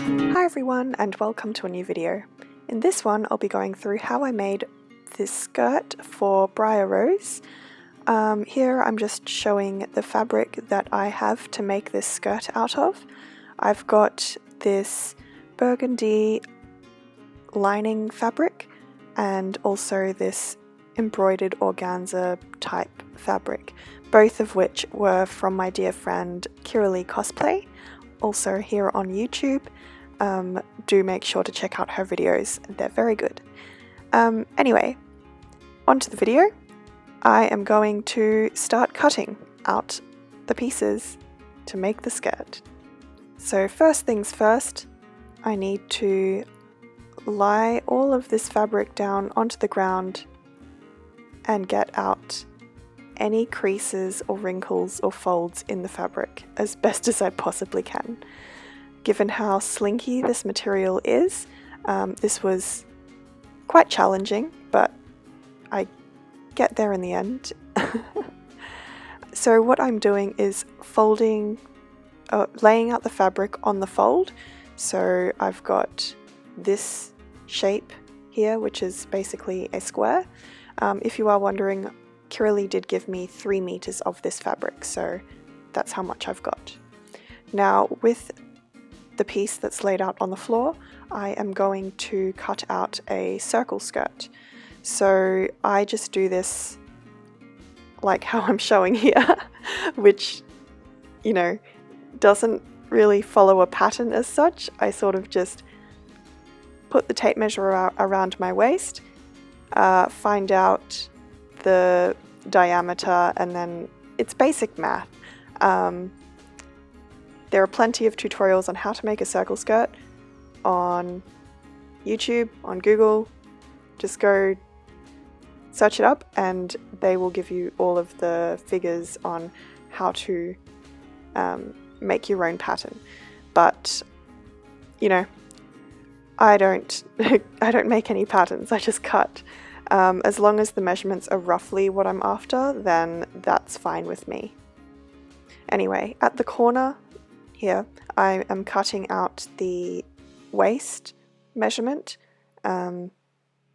Hi everyone and welcome to a new video. In this one I'll be going through how I made this skirt for Briar Rose. Here I'm just showing the fabric that I have to make this skirt out of. I've got this burgundy lining fabric and also this embroidered organza type fabric, both of which were from my dear friend Kiralee Cosplay, also here on YouTube. Do make sure to check out her videos, they're very good. Anyway, onto the video. I am going to start cutting out the pieces to make the skirt. So first things first, I need to lie all of this fabric down onto the ground and get out any creases or wrinkles or folds in the fabric as best as I possibly can. Given how slinky this material is, this was quite challenging, but I get there in the end. So what I'm doing is laying out the fabric on the fold. So I've got this shape here, which is basically a square. If you are wondering, Kiralee did give me 3 meters of this fabric, so that's how much I've got. Now with the piece that's laid out on the floor, I am going to cut out a circle skirt. So I just do this like how I'm showing here, which, you know, doesn't really follow a pattern as such. I sort of just put the tape measure around my waist, find out the diameter, and then it's basic math. There are plenty of tutorials on how to make a circle skirt on YouTube, on Google. Just go search it up and they will give you all of the figures on how to make your own pattern. But, you know, I don't make any patterns, I just cut. As long as the measurements are roughly what I'm after, then that's fine with me. Anyway, at the corner here, I am cutting out the waist measurement.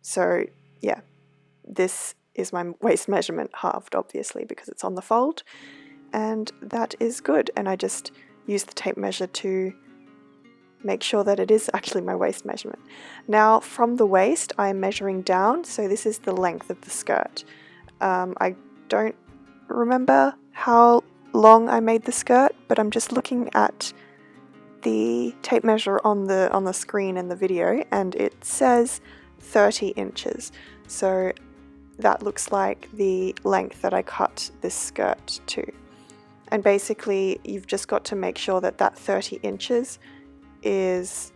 So yeah, this is my waist measurement halved, obviously, because it's on the fold, and that is good. And I just use the tape measure to make sure that it is actually my waist measurement. Now from the waist, I am measuring down, so this is the length of the skirt. I don't remember how long I made the skirt, but I'm just looking at the tape measure on the screen in the video, and it says 30 inches. So that looks like the length that I cut this skirt to. And basically you've just got to make sure that that 30 inches is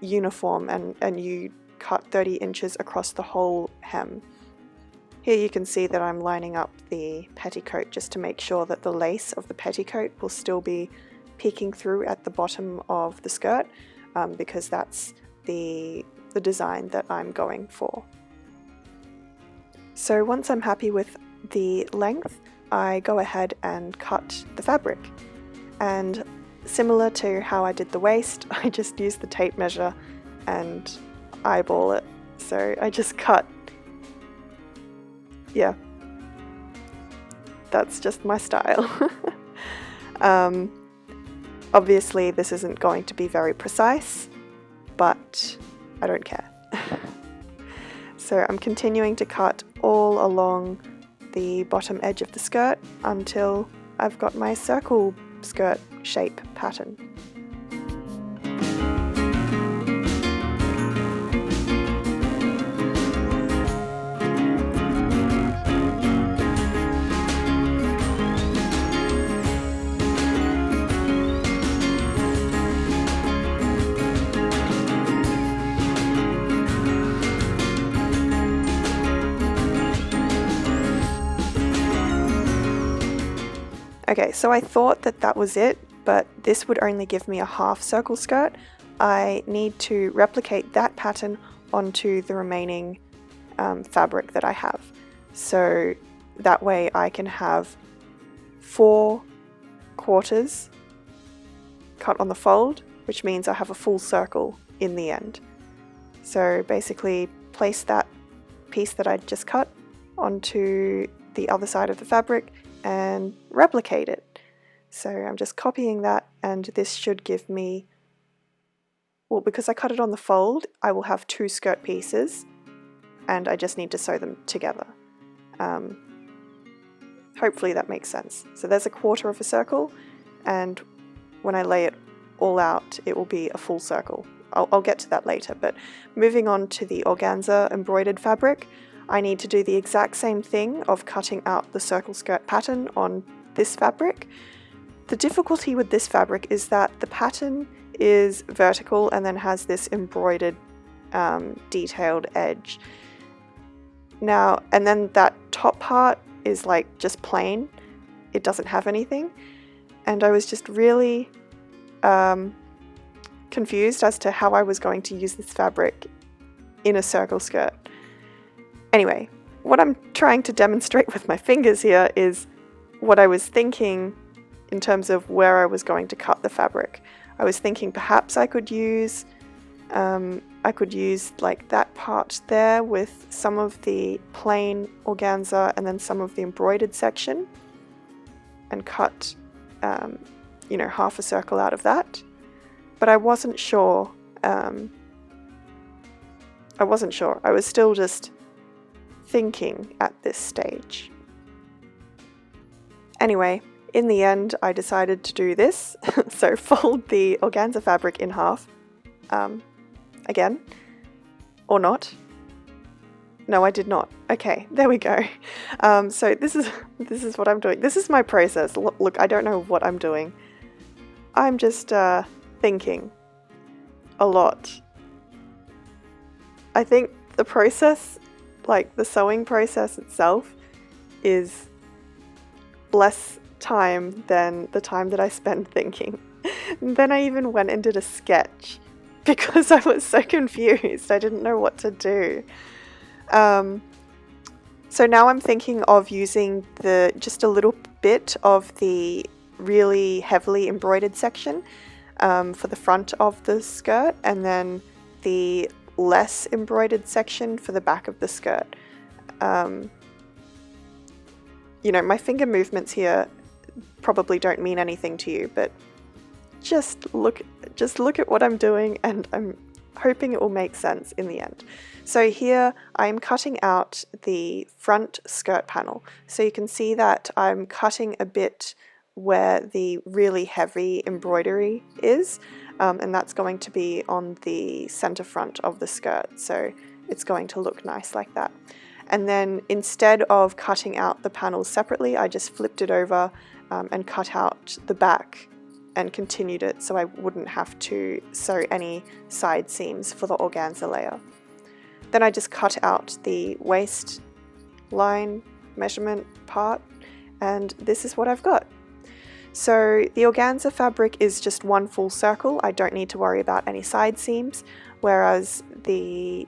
uniform, and you cut 30 inches across the whole hem. Here you can see that I'm lining up the petticoat just to make sure that the lace of the petticoat will still be peeking through at the bottom of the skirt, because that's the design that I'm going for. So once I'm happy with the length, I go ahead and cut the fabric. And similar to how I did the waist, I just use the tape measure and eyeball it. So I just cut. Yeah, that's just my style. Obviously this isn't going to be very precise, but I don't care. So I'm continuing to cut all along the bottom edge of the skirt until I've got my circle skirt shape pattern. Okay, so I thought that that was it, but this would only give me a half circle skirt. I need to replicate that pattern onto the remaining fabric that I have. So that way I can have 4 quarters cut on the fold which means I have a full circle in the end. So basically place that piece that I just cut onto the other side of the fabric and replicate it. So I'm just copying that, and this should give me, well, because I cut it on the fold, I will have 2 skirt pieces, and I just need to sew them together. Hopefully that makes sense. So there's a quarter of a circle, and when I lay it all out, it will be a full circle. I'll get to that later, but moving on to the organza embroidered fabric, I need to do the exact same thing of cutting out the circle skirt pattern on this fabric. The difficulty with this fabric is that the pattern is vertical and then has this embroidered detailed edge. Now, and then that top part is like just plain. It doesn't have anything. And I was just really confused as to how I was going to use this fabric in a circle skirt. Anyway, what I'm trying to demonstrate with my fingers here is what I was thinking in terms of where I was going to cut the fabric. I was thinking perhaps I could use like that part there with some of the plain organza and then some of the embroidered section, and cut half a circle out of that. But I wasn't sure. I was still just thinking at this stage. Anyway, in the end, I decided to do this. So fold the organza fabric in half. Again. Or not. No, I did not. Okay, there we go. So this is what I'm doing. This is my process. Look, I don't know what I'm doing. I'm just thinking a lot. I think the process, like the sewing process itself, is less time than the time that I spend thinking. And then I even went and did a sketch because I was so confused. I didn't know what to do. So now I'm thinking of using just a little bit of the really heavily embroidered section for the front of the skirt, and then the less embroidered section for the back of the skirt. My finger movements here probably don't mean anything to you, but just look at what I'm doing, and I'm hoping it will make sense in the end. So here I'm cutting out the front skirt panel. So you can see that I'm cutting a bit where the really heavy embroidery is, and that's going to be on the center front of the skirt, so it's going to look nice like that. And then instead of cutting out the panels separately, I just flipped it over and cut out the back and continued it so I wouldn't have to sew any side seams for the organza layer. Then I just cut out the waist line measurement part, and this is what I've got. So the organza fabric is just one full circle. I don't need to worry about any side seams, whereas the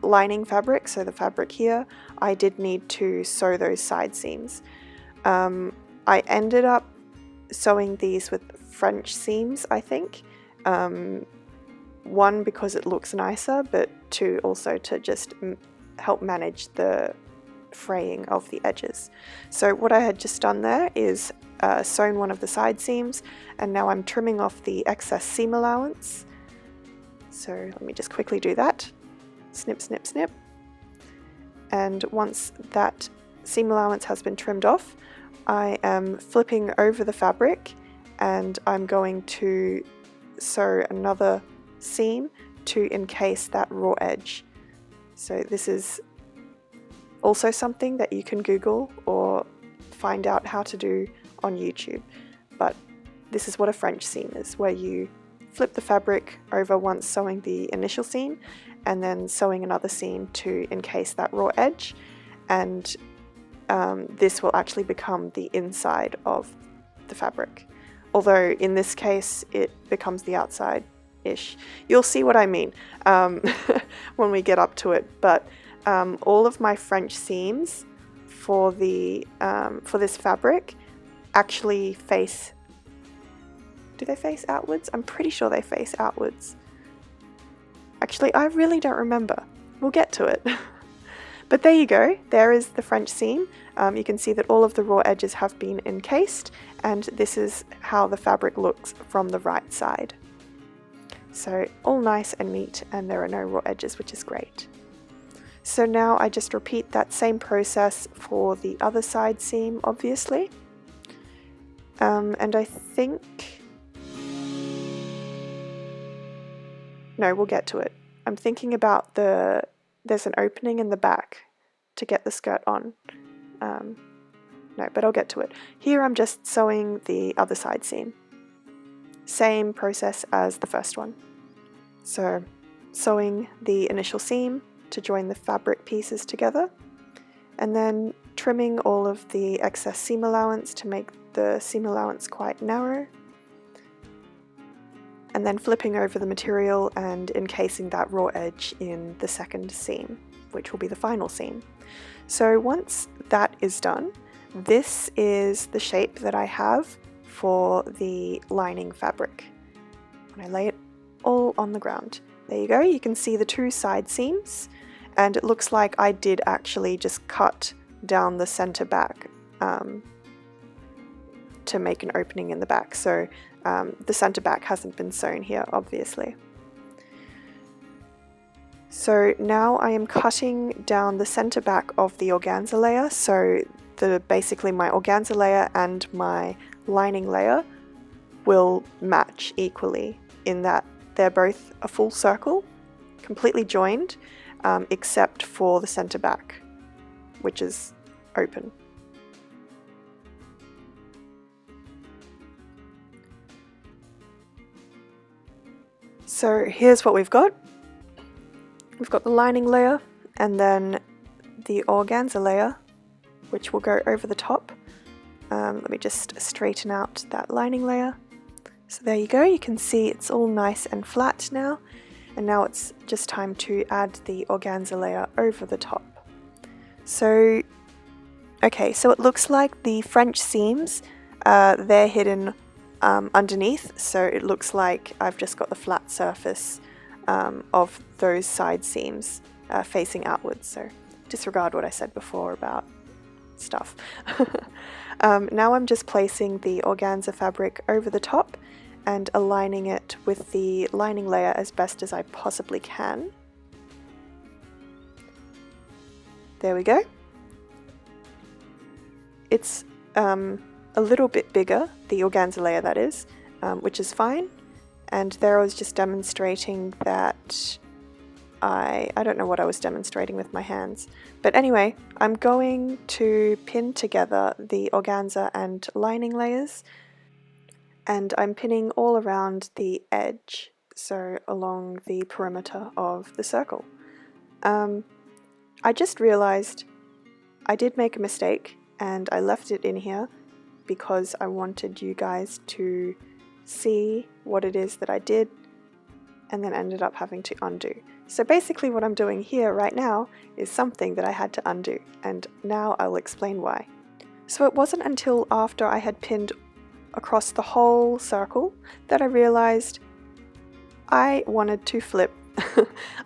lining fabric, so the fabric here, I did need to sew those side seams. I ended up sewing these with French seams, I think. One, because it looks nicer, but two, also to just help manage the fraying of the edges. So what I had just done there is sewn one of the side seams, and now I'm trimming off the excess seam allowance. So let me just quickly do that. Snip, snip, snip. And once that seam allowance has been trimmed off, I am flipping over the fabric, and I'm going to sew another seam to encase that raw edge. So this is also something that you can Google or find out how to do on YouTube, but this is what a French seam is, where you flip the fabric over once sewing the initial seam and then sewing another seam to encase that raw edge, and this will actually become the inside of the fabric, although in this case it becomes the outside-ish. You'll see what I mean when we get up to it, but all of my French seams for this fabric actually face Do they face outwards? I'm pretty sure they face outwards. Actually, I really don't remember. We'll get to it. But there you go. There is the French seam. You can see that all of the raw edges have been encased, and this is how the fabric looks from the right side. So all nice and neat, and there are no raw edges, which is great. So now I just repeat that same process for the other side seam, obviously. And I think... No, we'll get to it. I'm thinking about there's an opening in the back to get the skirt on. No, but I'll get to it. Here I'm just sewing the other side seam. Same process as the first one. So sewing the initial seam to join the fabric pieces together, and then trimming all of the excess seam allowance to make the seam allowance quite narrow, and then flipping over the material and encasing that raw edge in the second seam, which will be the final seam. So once that is done, this is the shape that I have for the lining fabric. When I lay it all on the ground. There you go, you can see the two side seams, and it looks like I did actually just cut down the center back to make an opening in the back. So the center back hasn't been sewn here, obviously. So now I am cutting down the center back of the organza layer. So basically my organza layer and my lining layer will match equally in that they're both a full circle, completely joined, except for the center back, which is open. So here's what we've got. We've got the lining layer and then the organza layer, which will go over the top. Let me just straighten out that lining layer. So there you go, you can see it's all nice and flat now, and now it's just time to add the organza layer over the top. So, okay, so it looks like the French seams, they're hidden underneath, so it looks like I've just got the flat surface of those side seams facing outwards, so disregard what I said before about stuff. Now I'm just placing the organza fabric over the top and aligning it with the lining layer as best as I possibly can. There we go. It's a little bit bigger, the organza layer that is, which is fine. And there I was just demonstrating that I don't know what I was demonstrating with my hands. But anyway, I'm going to pin together the organza and lining layers, and I'm pinning all around the edge, so along the perimeter of the circle. I just realized I did make a mistake, and I left it in here because I wanted you guys to see what it is that I did and then ended up having to undo. So basically what I'm doing here right now is something that I had to undo, and now I'll explain why. So it wasn't until after I had pinned across the whole circle that I realized I wanted to flip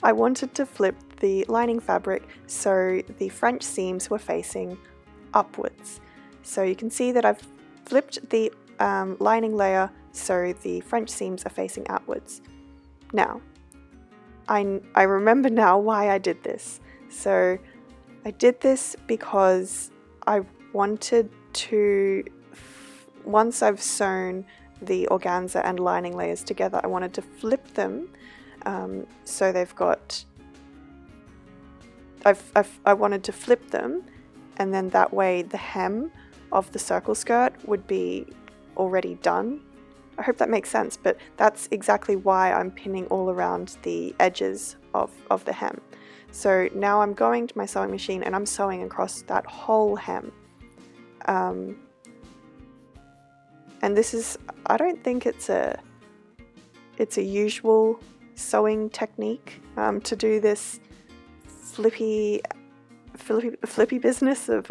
I wanted to flip the lining fabric so the French seams were facing upwards. So you can see that I've flipped the lining layer so the French seams are facing outwards. Now, I remember now why I did this. So I did this because I wanted to, once I've sewn the organza and lining layers together, I wanted to flip them so they've got, I wanted to flip them, and then that way the hem of the circle skirt would be already done. I hope that makes sense, but that's exactly why I'm pinning all around the edges of the hem. So now I'm going to my sewing machine and I'm sewing across that whole hem. And this is, I don't think it's a usual sewing technique to do this flippy business of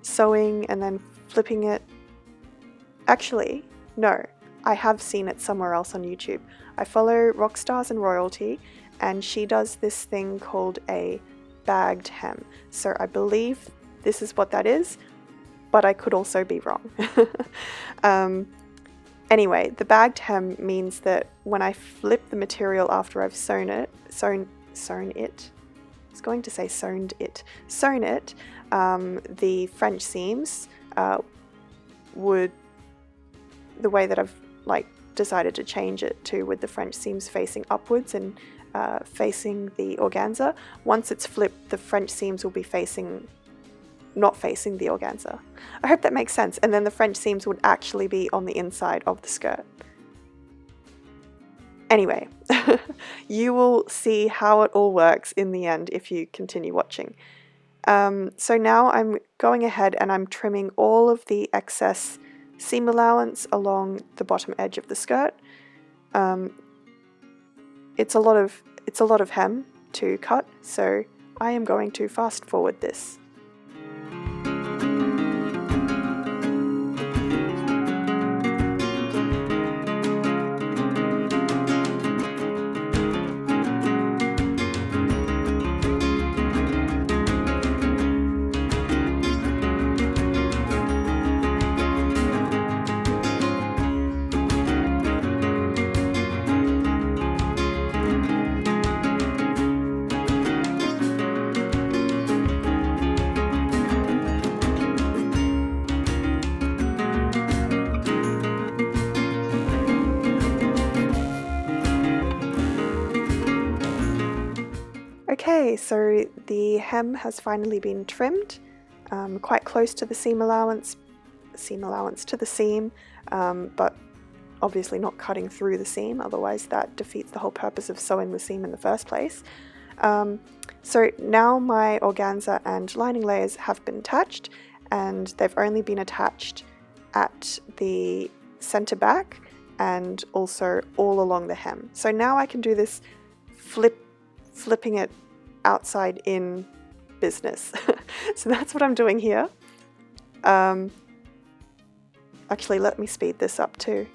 sewing and then flipping it. Actually, No, I have seen it somewhere else on YouTube. I follow Rockstars and Royalty, and she does this thing called a bagged hem. So I believe this is what that is, but I could also be wrong. Anyway, the bagged hem means that when I flip the material after I've sewn it, the French seams would, the way that I've decided to change it to with the French seams facing upwards and facing the organza, once it's flipped, the French seams will be not facing the organza. I hope that makes sense. And then the French seams would actually be on the inside of the skirt. Anyway, you will see how it all works in the end if you continue watching. So now I'm going ahead and I'm trimming all of the excess seam allowance along the bottom edge of the skirt. It's a lot of hem to cut, so I am going to fast forward this. Okay, so the hem has finally been trimmed, quite close to the seam allowance to the seam, but obviously not cutting through the seam, otherwise that defeats the whole purpose of sewing the seam in the first place. So now my organza and lining layers have been attached, and they've only been attached at the center back and also all along the hem. So now I can do this flipping it outside in business. So that's what I'm doing here. Actually, let me speed this up too.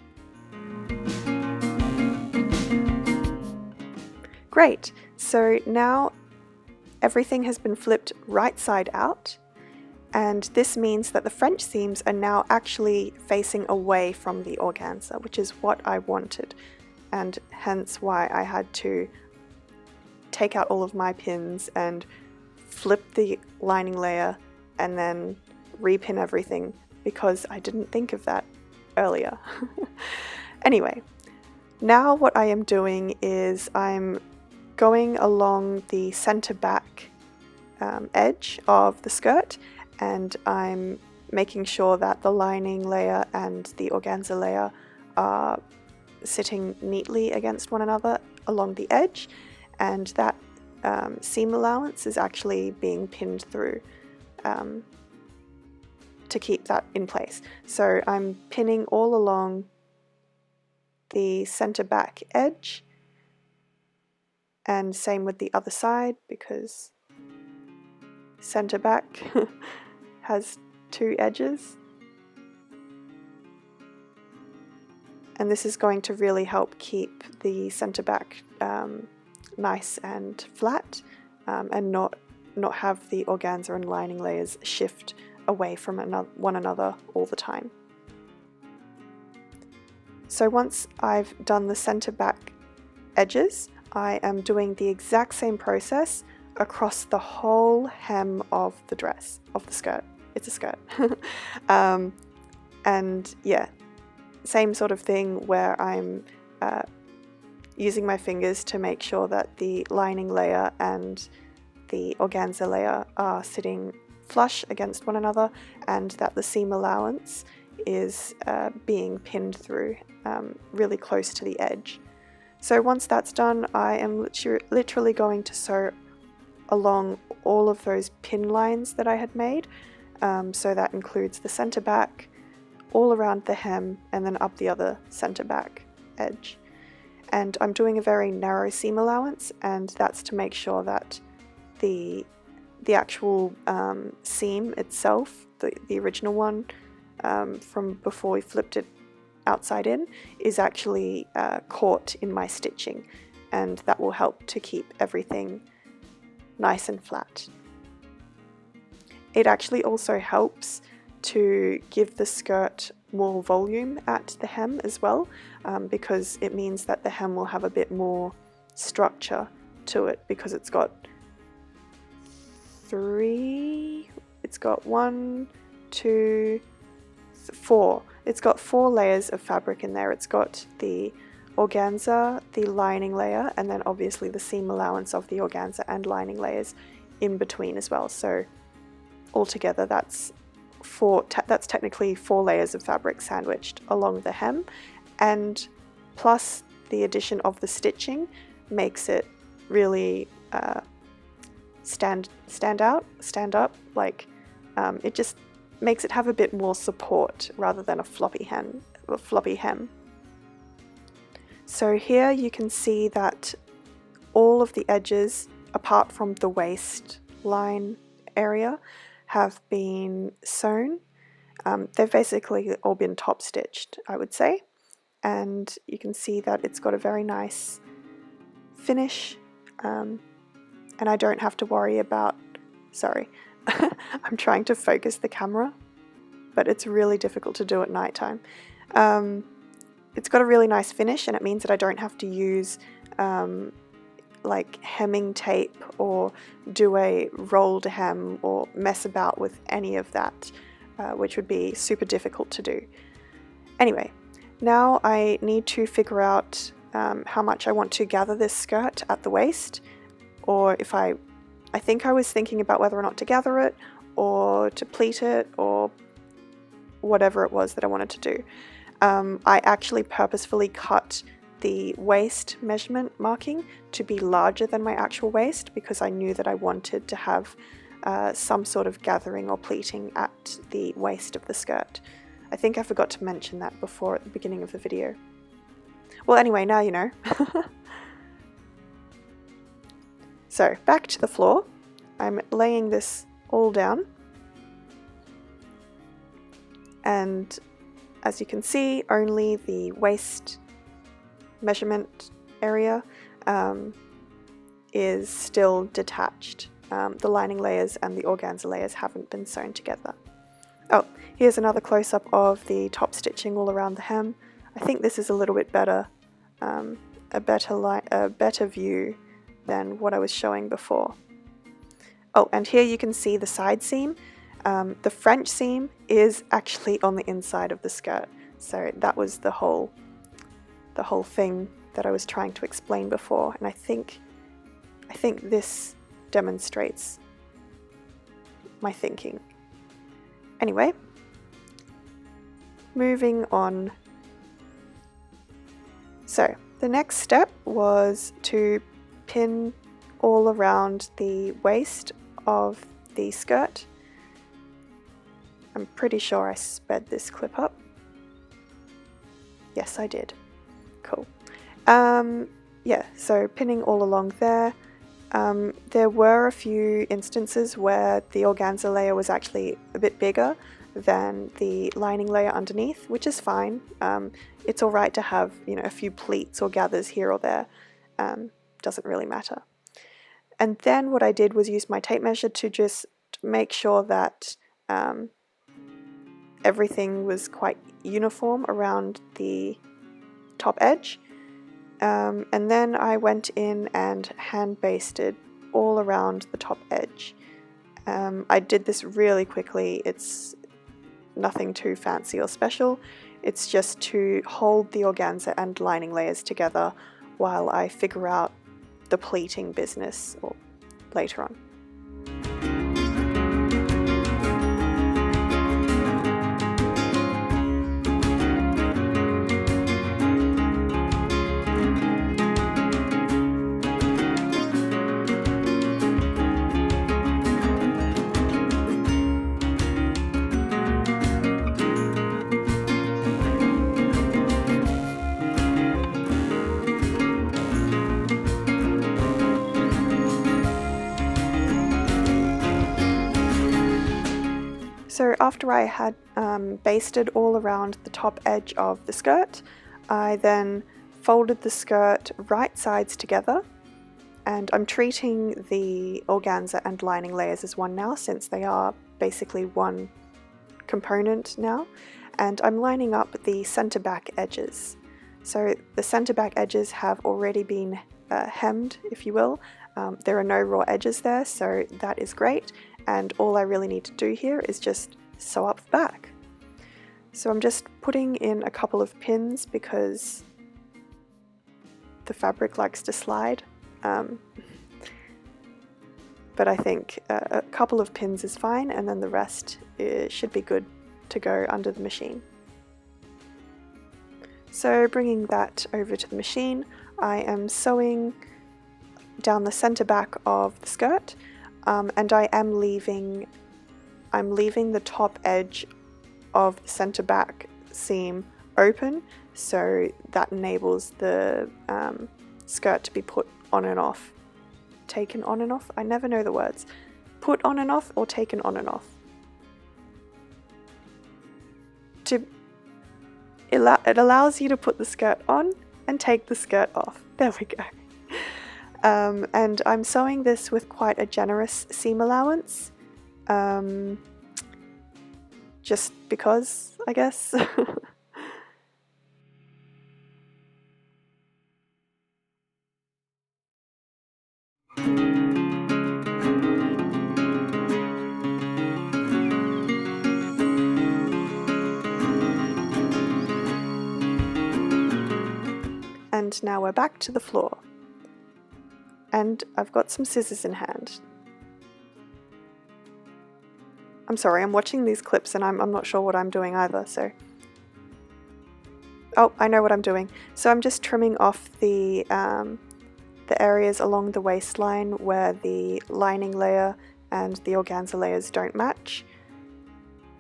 Great, so now everything has been flipped right side out, and this means that the French seams are now actually facing away from the organza, which is what I wanted, and hence why I had to take out all of my pins and flip the lining layer and then repin everything, because I didn't think of that earlier. Anyway, now what I am doing is I'm going along the center back edge of the skirt, and I'm making sure that the lining layer and the organza layer are sitting neatly against one another along the edge, and that seam allowance is actually being pinned through to keep that in place. So I'm pinning all along the center back edge, and same with the other side, because center back has two edges, and this is going to really help keep the center back nice and flat, and not have the organza and lining layers shift away from one another all the time. So once I've done the center back edges, I am doing the exact same process across the whole hem of the dress, of the skirt. It's a skirt. And yeah, same sort of thing where I'm using my fingers to make sure that the lining layer and the organza layer are sitting flush against one another, and that the seam allowance is being pinned through really close to the edge. So once that's done, I am literally going to sew along all of those pin lines that I had made. So that includes the center back, all around the hem, and then up the other center back edge. And I'm doing a very narrow seam allowance, and that's to make sure that the actual seam itself, the original one from before we flipped it outside in is actually caught in my stitching, and that will help to keep everything nice and flat. It actually also helps to give the skirt more volume at the hem as well, because it means that the hem will have a bit more structure to it, because it's got four layers of fabric in there. It's got the organza, the lining layer, and then obviously the seam allowance of the organza and lining layers in between as well. So altogether that's technically 4 layers of fabric sandwiched along the hem, and plus the addition of the stitching makes it really stand up, like it just makes it have a bit more support rather than a floppy hem. So here you can see that all of the edges, apart from the waistline area, have been sewn. They've basically all been top stitched, I would say, and you can see that it's got a very nice finish, and I don't have to worry about, sorry, I'm trying to focus the camera, but it's really difficult to do at nighttime. It's got a really nice finish, and it means that I don't have to use like hemming tape or do a rolled hem or mess about with any of that, which would be super difficult to do. Anyway, now I need to figure out how much I want to gather this skirt at the waist, or if I think I was thinking about whether or not to gather it or to pleat it or whatever it was that I wanted to do. I actually purposefully cut the waist measurement marking to be larger than my actual waist, because I knew that I wanted to have some sort of gathering or pleating at the waist of the skirt. I think I forgot to mention that before at the beginning of the video. Well, anyway, now you know. So, back to the floor. I'm laying this all down, and as you can see, only the waist measurement area is still detached. The lining layers and the organza layers haven't been sewn together. Oh, here's another close-up of the top stitching all around the hem. I think this is a little bit better, a better view than what I was showing before. Oh, and here you can see the side seam. The French seam is actually on the inside of the skirt, so that was the whole thing that I was trying to explain before, and I think this demonstrates my thinking. Anyway, moving on. So the next step was to pin all around the waist of the skirt. I'm pretty sure I sped this clip up. Yes, I did. Cool. Yeah, so pinning all along there. There were a few instances where the organza layer was actually a bit bigger than the lining layer underneath, which is fine. It's all right to have, a few pleats or gathers here or there. Doesn't really matter. And then what I did was use my tape measure to just make sure that everything was quite uniform around the top edge. And then I went in and hand basted all around the top edge. I did this really quickly. It's nothing too fancy or special. It's just to hold the organza and lining layers together while I figure out the pleating business or later on. So after I had basted all around the top edge of the skirt. I then folded the skirt right sides together, and I'm treating the organza and lining layers as one now, since they are basically one component now, and I'm lining up the center back edges. So the center back edges have already been hemmed, if you will. There are no raw edges there, so that is great, and all I really need to do here is just sew up the back. So I'm just putting in a couple of pins because the fabric likes to slide, but I think a couple of pins is fine, and then the rest should be good to go under the machine. So bringing that over to the machine, I am sewing down the center back of the skirt, and I'm leaving the top edge of the center back seam open, so that enables the skirt to be put on and off. Taken on and off? I never know the words. Put on and off or taken on and off. It allows you to put the skirt on and take the skirt off. There we go. And I'm sewing this with quite a generous seam allowance, just because, I guess. And now we're back to the floor. And I've got some scissors in hand. I'm sorry, I'm watching these clips and I'm not sure what I'm doing either, so... Oh, I know what I'm doing. So I'm just trimming off the areas along the waistline where the lining layer and the organza layers don't match.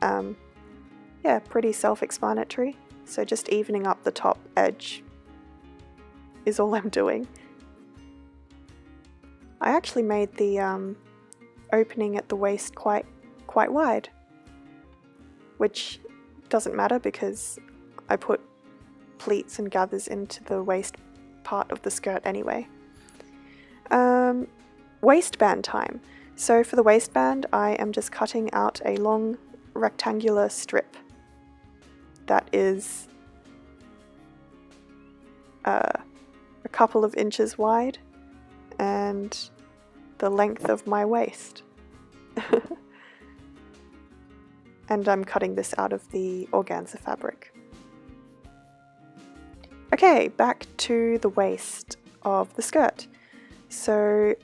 Yeah, pretty self-explanatory. So just evening up the top edge is all I'm doing. I actually made the opening at the waist quite wide, which doesn't matter because I put pleats and gathers into the waist part of the skirt anyway. Waistband time. So for the waistband, I am just cutting out a long rectangular strip that is a couple of inches wide and the length of my waist. And I'm cutting this out of the organza fabric. Okay, back to the waist of the skirt. So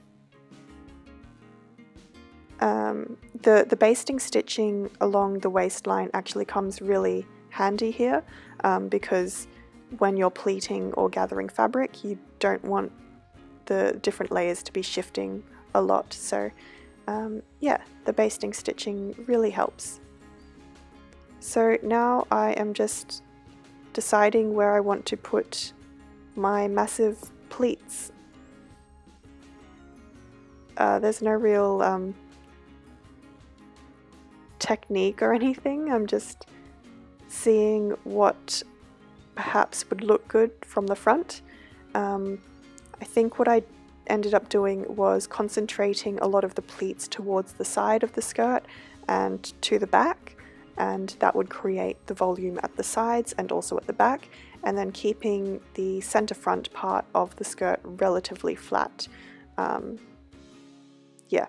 the basting stitching along the waistline actually comes really handy here, because when you're pleating or gathering fabric, you don't want the different layers to be shifting a lot. So yeah, the basting stitching really helps. So now I am just deciding where I want to put my massive pleats. There's no real technique or anything. I'm just seeing what perhaps would look good from the front. I think what I ended up doing was concentrating a lot of the pleats towards the side of the skirt and to the back, and that would create the volume at the sides and also at the back, and then keeping the center front part of the skirt relatively flat. Yeah.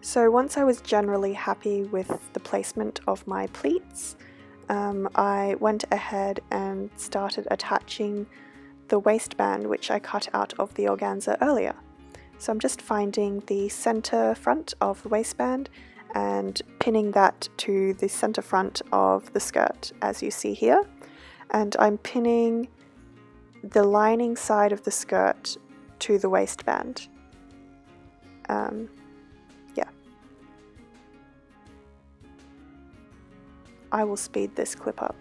So once I was generally happy with the placement of my pleats, I went ahead and started attaching the waistband which I cut out of the organza earlier. So I'm just finding the center front of the waistband and pinning that to the center front of the skirt, as you see here. And I'm pinning the lining side of the skirt to the waistband. Yeah. I will speed this clip up.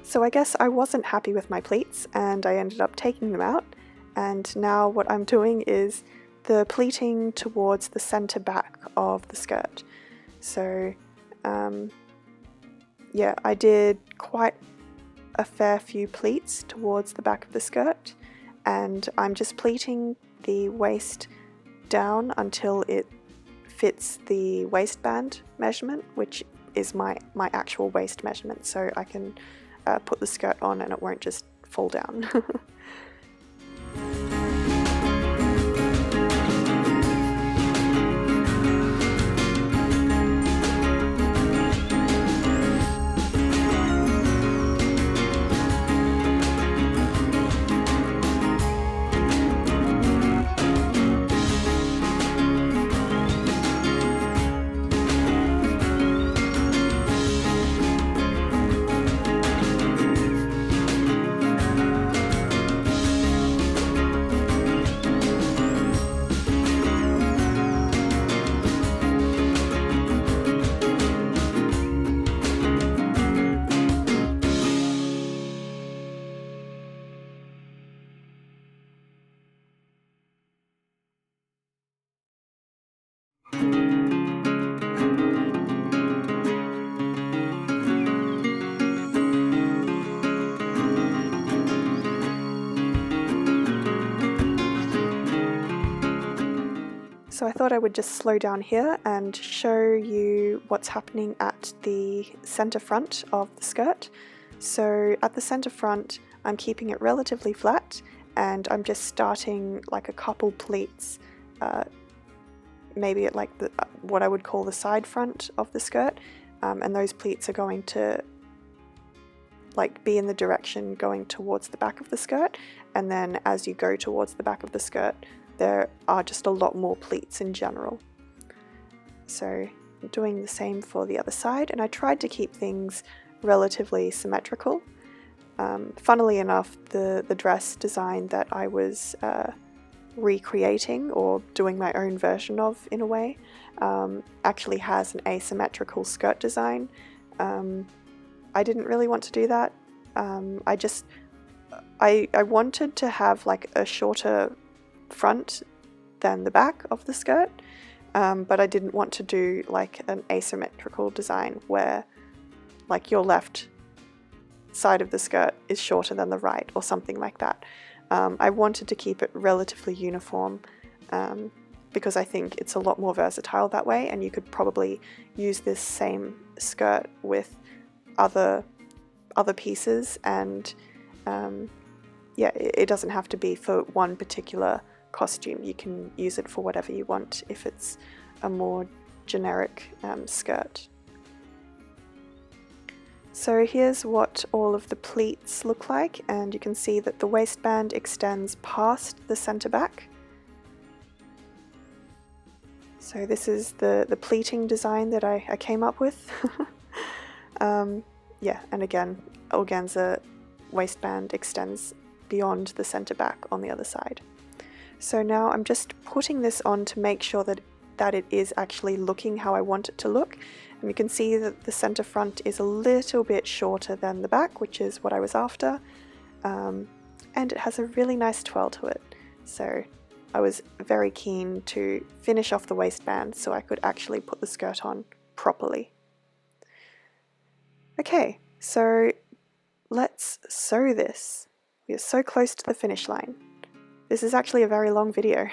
So I guess I wasn't happy with my pleats and I ended up taking them out, and now what I'm doing is the pleating towards the center back of the skirt. So yeah, I did quite a fair few pleats towards the back of the skirt, and I'm just pleating the waist down until it fits the waistband measurement, which is my actual waist measurement, so I can put the skirt on and it won't just fall down. So I thought I would just slow down here and show you what's happening at the center front of the skirt. So at the center front, I'm keeping it relatively flat and I'm just starting like a couple pleats, maybe at like what I would call the side front of the skirt, and those pleats are going to like be in the direction going towards the back of the skirt, and then as you go towards the back of the skirt, there are just a lot more pleats in general. So I'm doing the same for the other side, and I tried to keep things relatively symmetrical. Funnily enough, the dress design that I was recreating or doing my own version of in a way actually has an asymmetrical skirt design. I didn't really want to do that. I wanted to have like a shorter front than the back of the skirt, but I didn't want to do like an asymmetrical design where like your left side of the skirt is shorter than the right or something like that. I wanted to keep it relatively uniform because I think it's a lot more versatile that way, and you could probably use this same skirt with other pieces, and yeah, it doesn't have to be for one particular costume. You can use it for whatever you want if it's a more generic skirt. So here's what all of the pleats look like, and you can see that the waistband extends past the center back. So this is the pleating design that I came up with. Yeah, and again, organza waistband extends beyond the center back on the other side. So now I'm just putting this on to make sure that it is actually looking how I want it to look. And you can see that the center front is a little bit shorter than the back, which is what I was after. And it has a really nice twirl to it. So I was very keen to finish off the waistband so I could actually put the skirt on properly. Okay, so let's sew this. We are so close to the finish line. This is actually a very long video.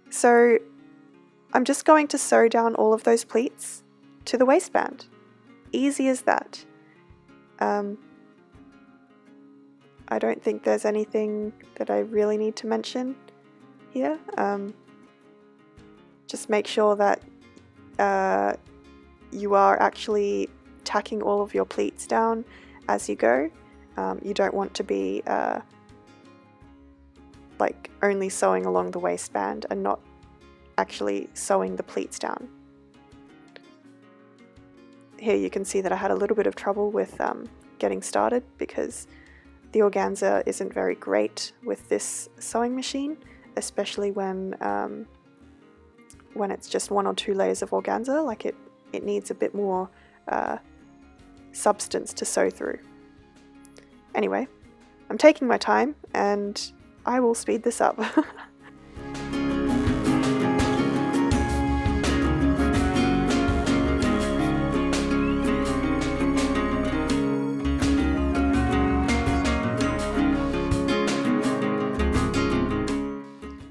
So I'm just going to sew down all of those pleats to the waistband. Easy as that. I don't think there's anything that I really need to mention here. Just make sure that you are actually tacking all of your pleats down as you go. You don't want to be like only sewing along the waistband and not actually sewing the pleats down. Here you can see that I had a little bit of trouble with getting started because the organza isn't very great with this sewing machine, especially when it's just 1 or 2 layers of organza. Like it needs a bit more substance to sew through. Anyway, I'm taking my time and I will speed this up.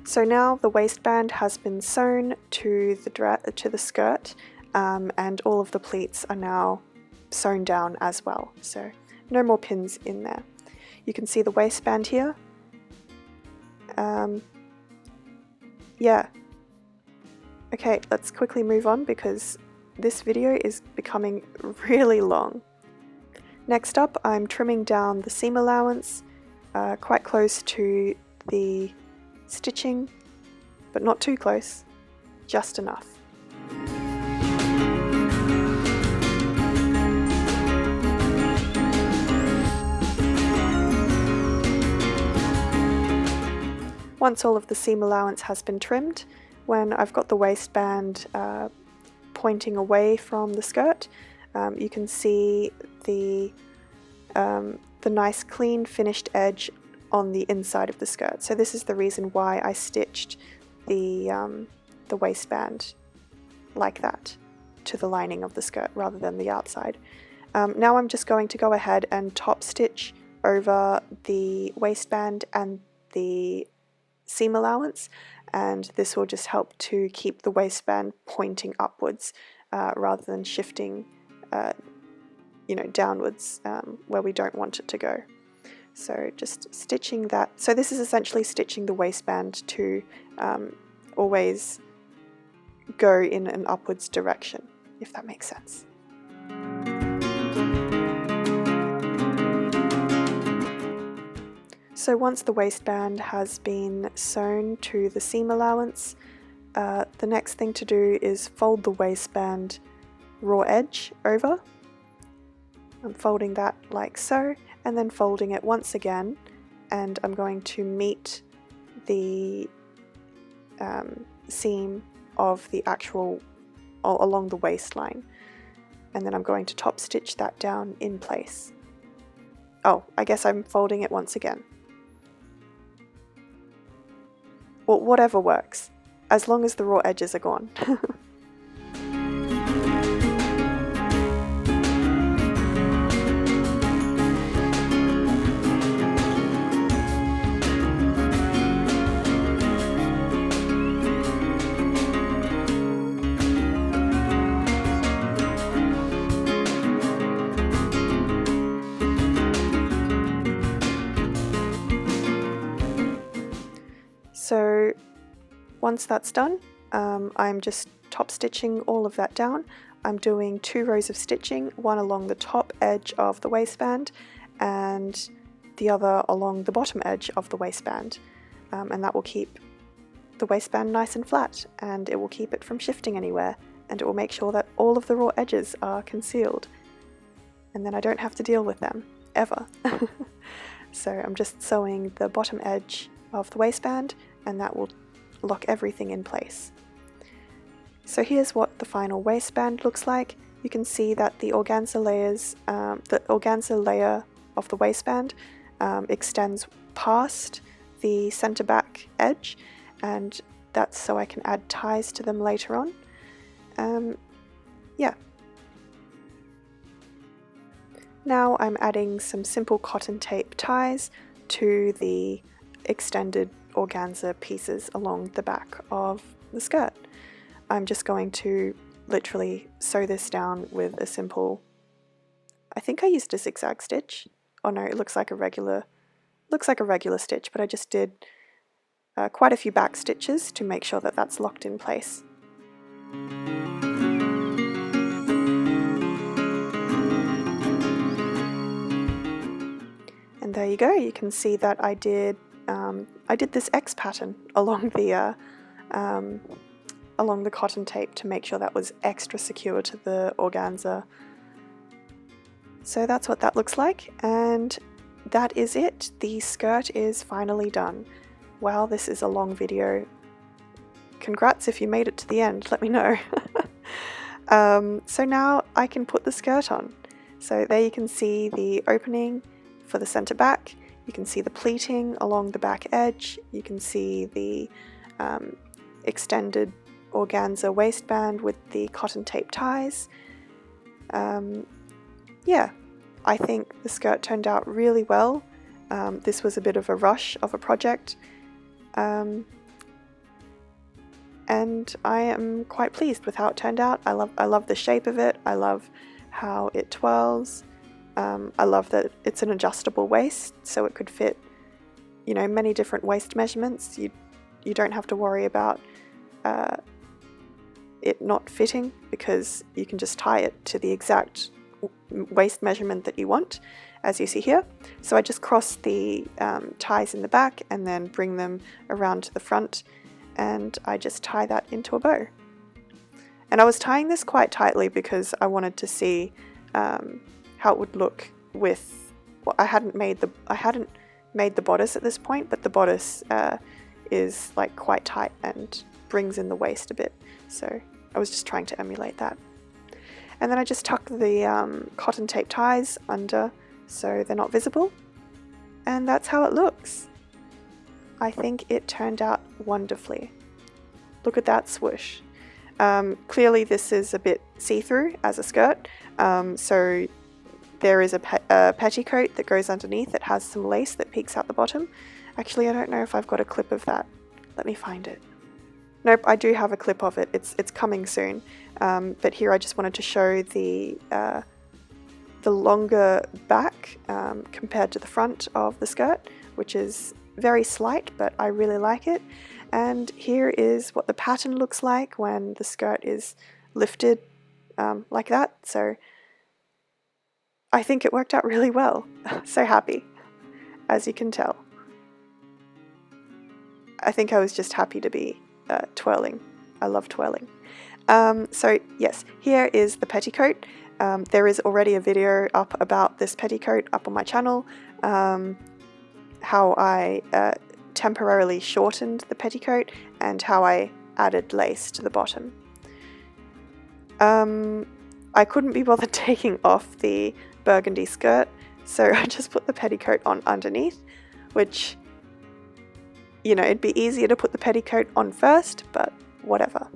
So now the waistband has been sewn to the skirt, and all of the pleats are now sewn down as well. So no more pins in there. You can see the waistband here. Yeah. Okay, let's quickly move on because this video is becoming really long. Next up, I'm trimming down the seam allowance quite close to the stitching, but not too close, just enough. Once all of the seam allowance has been trimmed, when I've got the waistband pointing away from the skirt, you can see the nice clean finished edge on the inside of the skirt. So this is the reason why I stitched the waistband like that to the lining of the skirt rather than the outside. Now I'm just going to go ahead and top stitch over the waistband and the seam allowance, and this will just help to keep the waistband pointing upwards rather than shifting downwards where we don't want it to go. So just stitching that. So this is essentially stitching the waistband to always go in an upwards direction, if that makes sense. So once the waistband has been sewn to the seam allowance, the next thing to do is fold the waistband raw edge over. I'm folding that like so, and then folding it once again, and I'm going to meet the seam of the actual along the waistline, and then I'm going to top stitch that down in place. Oh, I guess I'm folding it once again. Well, whatever works, as long as the raw edges are gone. So once that's done, I'm just top stitching all of that down. I'm doing 2 rows of stitching, one along the top edge of the waistband and the other along the bottom edge of the waistband, and that will keep the waistband nice and flat, and it will keep it from shifting anywhere, and it will make sure that all of the raw edges are concealed, and then I don't have to deal with them ever. So I'm just sewing the bottom edge of the waistband, and that will lock everything in place. So here's what the final waistband looks like. You can see that the organza layer of the waistband extends past the center back edge, and that's so I can add ties to them later on. Yeah. Now I'm adding some simple cotton tape ties to the extended organza pieces along the back of the skirt. I'm just going to literally sew this down with a simple, I think I used a zigzag stitch. Oh no, it looks like a regular stitch, but I just did quite a few back stitches to make sure that that's locked in place. And there you go, you can see that I did this X pattern along the cotton tape to make sure that was extra secure to the organza. So that's what that looks like, and that is it. The skirt is finally done. Wow, this is a long video. Congrats if you made it to the end, let me know. So now I can put the skirt on. So there you can see the opening for the center back, you can see the pleating along the back edge, you can see the extended organza waistband with the cotton tape ties. Yeah, I think the skirt turned out really well. This was a bit of a rush of a project, and I am quite pleased with how it turned out. I love the shape of it, I love how it twirls, I love that it's an adjustable waist, so it could fit, you know, many different waist measurements. You don't have to worry about it not fitting, because you can just tie it to the exact waist measurement that you want, as you see here. So I just cross the ties in the back and then bring them around to the front, and I just tie that into a bow. And I was tying this quite tightly because I wanted to see how it would look with, well, I hadn't made the bodice at this point, but the bodice is like quite tight and brings in the waist a bit, so I was just trying to emulate that. And then I just tuck the cotton tape ties under so they're not visible, and that's how it looks. I think it turned out wonderfully. Look at that swoosh. Clearly this is a bit see-through as a skirt, so there is a petticoat that goes underneath that has some lace that peeks out the bottom. Actually, I don't know if I've got a clip of that. Let me find it. Nope, I do have a clip of it. It's coming soon. But here I just wanted to show the longer back compared to the front of the skirt, which is very slight, but I really like it. And here is what the pattern looks like when the skirt is lifted like that. So I think it worked out really well. So happy, as you can tell. I think I was just happy to be twirling. I love twirling. So yes, here is the petticoat. There is already a video up about this petticoat up on my channel, how I temporarily shortened the petticoat and how I added lace to the bottom. I couldn't be bothered taking off the burgundy skirt, so I just put the petticoat on underneath, which, you know, it'd be easier to put the petticoat on first, but whatever.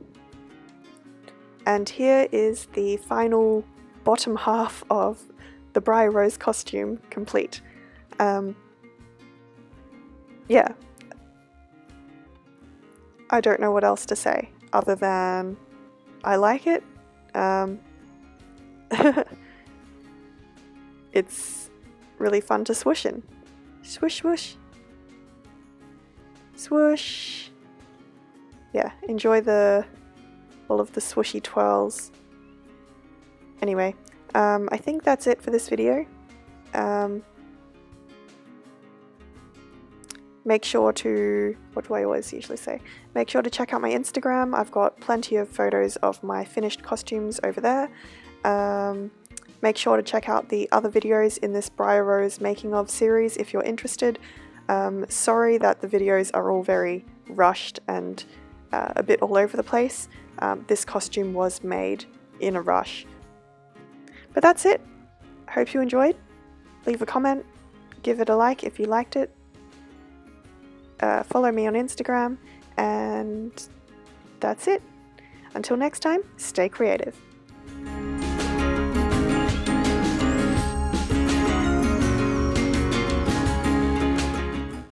And here is the final bottom half of the Briar Rose costume complete. Yeah. I don't know what else to say other than I like it. It's really fun to swoosh in. Swoosh, swoosh. Swoosh. Yeah, enjoy all of the swooshy twirls. Anyway, I think that's it for this video. Make sure to, what do I always usually say? Make sure to check out my Instagram. I've got plenty of photos of my finished costumes over there. Make sure to check out the other videos in this Briar Rose making of series if you're interested. Sorry that the videos are all very rushed and a bit all over the place. This costume was made in a rush. But that's it. Hope you enjoyed. Leave a comment, give it a like if you liked it. Follow me on Instagram, and that's it. Until next time, stay creative.